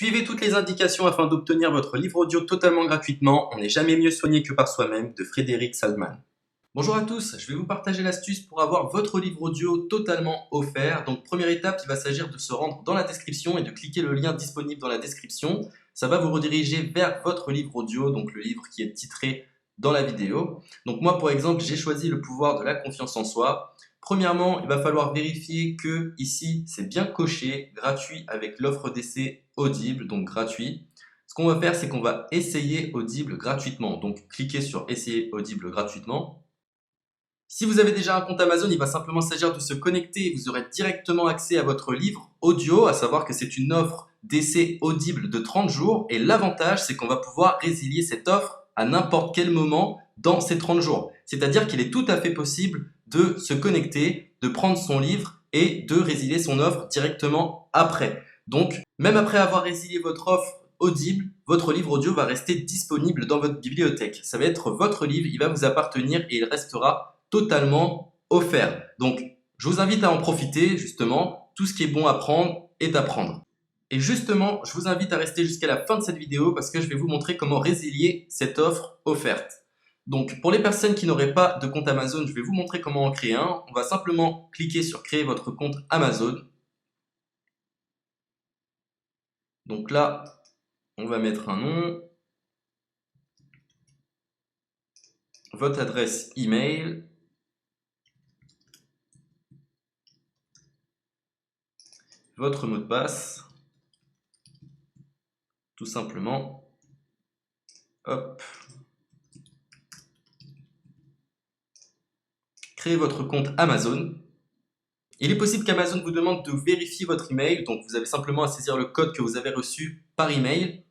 Suivez toutes les indications afin d'obtenir votre livre audio totalement gratuitement. On n'est jamais mieux soigné que par soi-même, de Frédéric Salman. Bonjour à tous, je vais vous partager l'astuce pour avoir votre livre audio totalement offert. Donc première étape, il va s'agir de se rendre dans la description et de cliquer le lien disponible dans la description. Ça va vous rediriger vers votre livre audio, donc le livre qui est titré dans la vidéo. Donc moi, par exemple, j'ai choisi le pouvoir de la confiance en soi. Premièrement, il va falloir vérifier que ici, c'est bien coché, gratuit avec l'offre d'essai Audible, donc gratuit. Ce qu'on va faire, c'est qu'on va essayer Audible gratuitement. Donc cliquez sur essayer Audible gratuitement. Si vous avez déjà un compte Amazon, il va simplement s'agir de se connecter et vous aurez directement accès à votre livre audio, à savoir que c'est une offre d'essai Audible de 30 jours. Et l'avantage, c'est qu'on va pouvoir résilier cette offre à n'importe quel moment dans ces 30 jours. C'est-à-dire qu'il est tout à fait possible de se connecter, de prendre son livre et de résilier son offre directement après. Donc, même après avoir résilié votre offre Audible, votre livre audio va rester disponible dans votre bibliothèque. Ça va être votre livre, il va vous appartenir et il restera totalement offert. Donc, je vous invite à en profiter, justement. Tout ce qui est bon à prendre est à prendre. Et justement, je vous invite à rester jusqu'à la fin de cette vidéo parce que je vais vous montrer comment résilier cette offre offerte. Donc, pour les personnes qui n'auraient pas de compte Amazon, je vais vous montrer comment en créer un. On va simplement cliquer sur créer votre compte Amazon. Donc là, on va mettre un nom, votre adresse email, votre mot de passe, tout simplement. Hop. Créez votre compte Amazon. Il est possible qu'Amazon vous demande de vérifier votre email, donc vous avez simplement à saisir le code que vous avez reçu par email.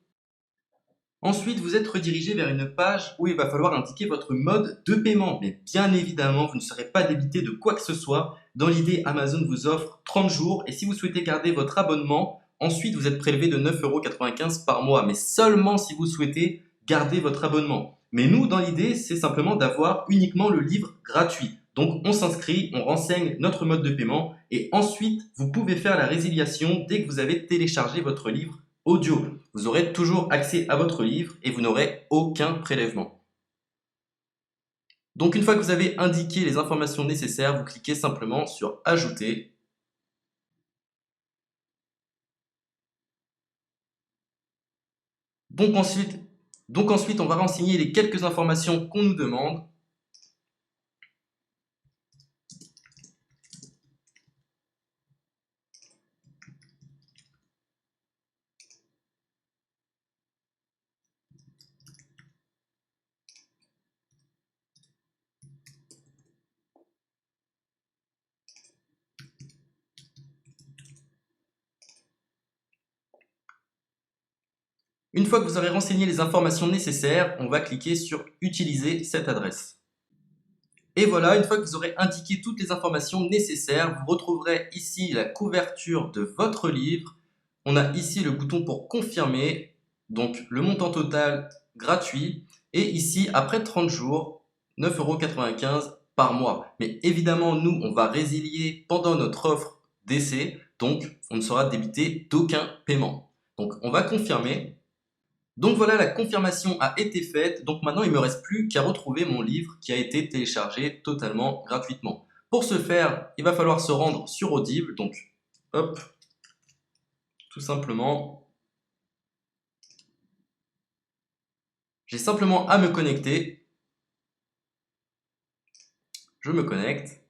Ensuite, vous êtes redirigé vers une page où il va falloir indiquer votre mode de paiement. Mais bien évidemment, vous ne serez pas débité de quoi que ce soit. Dans l'idée, Amazon vous offre 30 jours et si vous souhaitez garder votre abonnement, ensuite vous êtes prélevé de 9,95 € par mois, mais seulement si vous souhaitez garder votre abonnement. Mais nous, dans l'idée, c'est simplement d'avoir uniquement le livre gratuit. Donc on s'inscrit, on renseigne notre mode de paiement et ensuite vous pouvez faire la résiliation dès que vous avez téléchargé votre livre audio. Vous aurez toujours accès à votre livre et vous n'aurez aucun prélèvement. Donc une fois que vous avez indiqué les informations nécessaires, vous cliquez simplement sur ajouter. Donc ensuite, on va renseigner les quelques informations qu'on nous demande. Une fois que vous aurez renseigné les informations nécessaires, on va cliquer sur utiliser cette adresse. Et voilà, une fois que vous aurez indiqué toutes les informations nécessaires, vous retrouverez ici la couverture de votre livre. On a ici le bouton pour confirmer, donc le montant total gratuit. Et ici, après 30 jours, 9,95 € par mois. Mais évidemment, nous, on va résilier pendant notre offre d'essai, donc on ne sera débité d'aucun paiement. Donc on va confirmer. Donc voilà, la confirmation a été faite, donc maintenant il ne me reste plus qu'à retrouver mon livre qui a été téléchargé totalement gratuitement. Pour ce faire, il va falloir se rendre sur Audible, donc hop, tout simplement. J'ai simplement à me connecter. Je me connecte.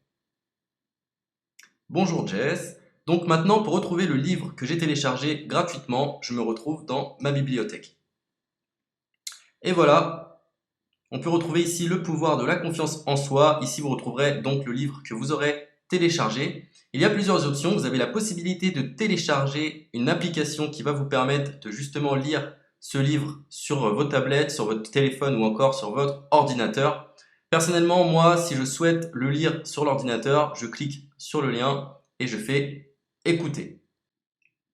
Bonjour Jess. Donc maintenant, pour retrouver le livre que j'ai téléchargé gratuitement, je me retrouve dans ma bibliothèque. Et voilà, on peut retrouver ici le pouvoir de la confiance en soi. Ici, vous retrouverez donc le livre que vous aurez téléchargé. Il y a plusieurs options. Vous avez la possibilité de télécharger une application qui va vous permettre de justement lire ce livre sur vos tablettes, sur votre téléphone ou encore sur votre ordinateur. Personnellement, moi, si je souhaite le lire sur l'ordinateur, je clique sur le lien et je fais écouter.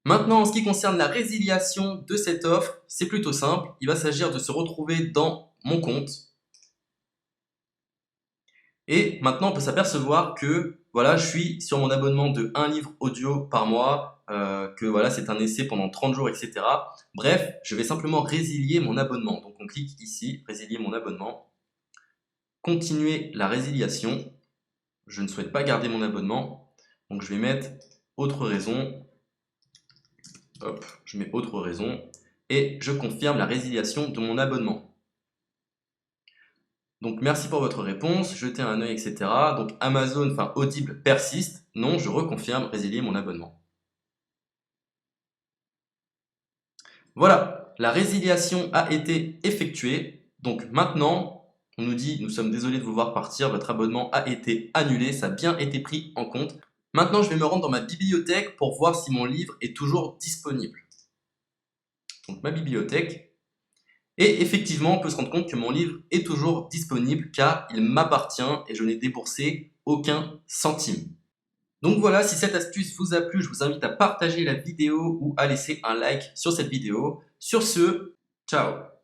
Maintenant, en ce qui concerne la résiliation de cette offre, c'est plutôt simple. Il va s'agir de se retrouver dans mon compte. Et maintenant, on peut s'apercevoir que voilà, je suis sur mon abonnement de 1 livre audio par mois. que voilà, c'est un essai pendant 30 jours, etc. Bref, je vais simplement résilier mon abonnement. Donc on clique ici, résilier mon abonnement, continuer la résiliation. Je ne souhaite pas garder mon abonnement, donc je vais mettre autre raison. Hop, je mets autre raison et je confirme la résiliation de mon abonnement. Donc merci pour votre réponse, jetez un œil, etc. Donc Amazon, enfin Audible persiste. Non, je reconfirme, résilier mon abonnement. Voilà, la résiliation a été effectuée. Donc maintenant, on nous dit, nous sommes désolés de vous voir partir, votre abonnement a été annulé, ça a bien été pris en compte. Maintenant, je vais me rendre dans ma bibliothèque pour voir si mon livre est toujours disponible. Donc ma bibliothèque. Et effectivement, on peut se rendre compte que mon livre est toujours disponible car il m'appartient et je n'ai déboursé aucun centime. Donc voilà, si cette astuce vous a plu, je vous invite à partager la vidéo ou à laisser un like sur cette vidéo. Sur ce, ciao!